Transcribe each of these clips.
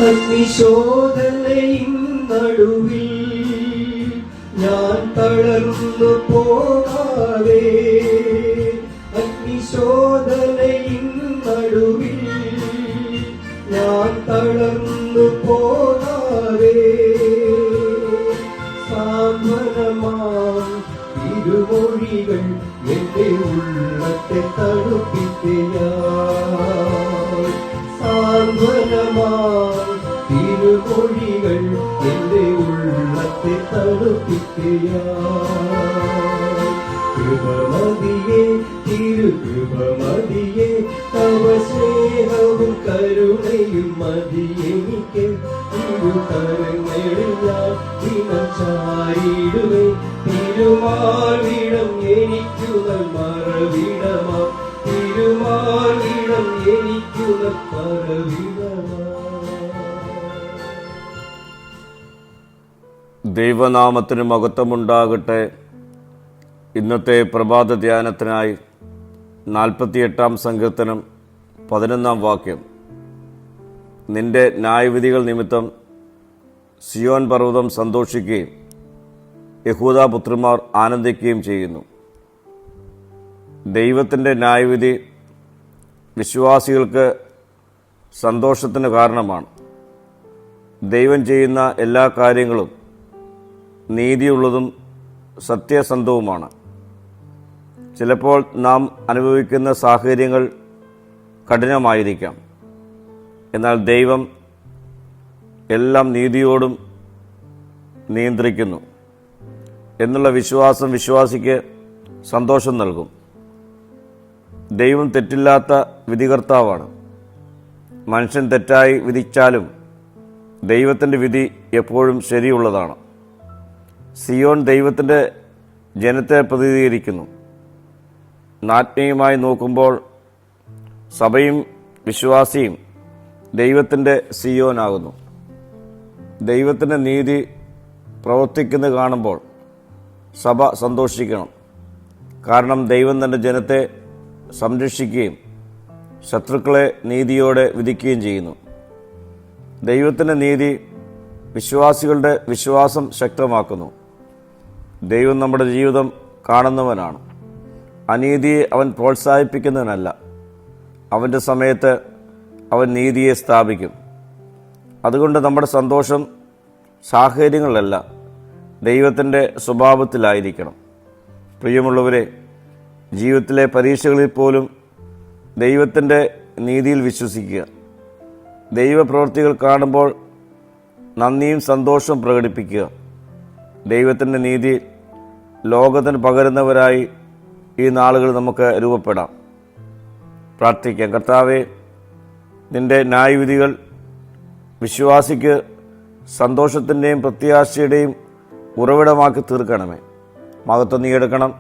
അഗ്നിശോധനയിൻ നടുവിൽ ഞാൻ തളർന്നു പോകാതെ, അഗ്നിശോധനയിൻ നടുവിൽ ഞാൻ തളർന്നു പോകാതെ, സാന്ത്വനമാം തിരുമൊഴികൾ എന്റെ ഉള്ളത്തെ തണുപ്പിക്കയാൽ, സാന്ത്വനമാം തിരുമൊഴികൾ എന്റെ ഉള്ളത്തെ തണുപ്പിക്കയാൽ. കൃപമതിയെ തിരുകൃപമതിയെ തവ സ്നേഹവും കരുണയും മതിയെനിക്ക്. തിരുകരങ്ങളിൽ ഞാൻ ദിനം ചാരിടുവേ, തിരുമാർവിടം എനിക്കു മറവിടമാ, തിരുമാർവിടം എനിക്കു മറവിടമാ. ദൈവനാമത്തിന് മഹത്വമുണ്ടാകട്ടെ. ഇന്നത്തെ പ്രഭാത ധ്യാനത്തിനായി 48-ാം സങ്കീർത്തനം 11-ാം വാക്യം. നിന്റെ ന്യായവിധികൾ നിമിത്തം സിയോൻ പർവ്വതം സന്തോഷിക്കുകയും യഹൂദാ പുത്രിമാർ ആനന്ദിക്കുകയും ചെയ്യുന്നു. ദൈവത്തിൻ്റെ ന്യായവിധി വിശ്വാസികൾക്ക് സന്തോഷത്തിന് കാരണമാണ്. ദൈവം ചെയ്യുന്ന എല്ലാ കാര്യങ്ങളും നീതിയുള്ളതും സത്യസന്ധവുമാണ്. ചിലപ്പോൾ നാം അനുഭവിക്കുന്ന സാഹചര്യങ്ങൾ കഠിനമായിരിക്കാം. എന്നാൽ ദൈവം എല്ലാം നീതിയോടും നിയന്ത്രിക്കുന്നു എന്നുള്ള വിശ്വാസം വിശ്വാസിക്ക് സന്തോഷം നൽകും. ദൈവം തെറ്റില്ലാത്ത വിധികർത്താവാണ്. മനുഷ്യൻ തെറ്റായി വിധിച്ചാലും ദൈവത്തിൻ്റെ വിധി എപ്പോഴും ശരിയുള്ളതാണ്. സിയോൻ ദൈവത്തിൻ്റെ ജനത്തെ പ്രതിനിധീകരിക്കുന്നു. ആത്മീയമായി നോക്കുമ്പോൾ സഭയും വിശ്വാസിയും ദൈവത്തിൻ്റെ സിയോനാകുന്നു. ദൈവത്തിൻ്റെ നീതി പ്രവർത്തിക്കുന്നത് കാണുമ്പോൾ സഭ സന്തോഷിക്കണം. കാരണം ദൈവം തൻ്റെ ജനത്തെ സംരക്ഷിക്കുകയും ശത്രുക്കളെ നീതിയോടെ വിധിക്കുകയും ചെയ്യുന്നു. ദൈവത്തിൻ്റെ നീതി വിശ്വാസികളുടെ വിശ്വാസം ശക്തമാക്കുന്നു. ദൈവം നമ്മുടെ ജീവിതം കാണുന്നവനാണ്. അനീതിയെ അവൻ പ്രോത്സാഹിപ്പിക്കുന്നവനല്ല. അവൻ്റെ സമയത്ത് അവൻ നീതിയെ സ്ഥാപിക്കും. അതുകൊണ്ട് നമ്മുടെ സന്തോഷം സാഹചര്യങ്ങളിലല്ല, ദൈവത്തിൻ്റെ സ്വഭാവത്തിലായിരിക്കണം. പ്രിയമുള്ളവരെ, ജീവിതത്തിലെ പരീക്ഷകളിൽ പോലും ദൈവത്തിൻ്റെ നീതിയിൽ വിശ്വസിക്കുക. ദൈവപ്രവൃത്തികൾ കാണുമ്പോൾ നന്ദിയും സന്തോഷവും പ്രകടിപ്പിക്കുക. ദൈവത്തിൻ്റെ നീതി ലോകത്തിന് പകരുന്നവരായി ഈ നാളുകൾ നമുക്ക് രൂപപ്പെടാം. പ്രാർത്ഥിക്കാം. കർത്താവേ, നിൻ്റെ ന്യായവിധികൾ വിശ്വാസിക്ക് സന്തോഷത്തിൻ്റെയും പ്രത്യാശയുടെയും ഉറവിടമാക്കി തീർക്കണമേ. മഹത്വം നീ എടുക്കണം.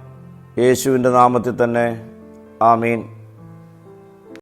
യേശുവിൻ്റെ നാമത്തിൽ തന്നെ. ആമീൻ.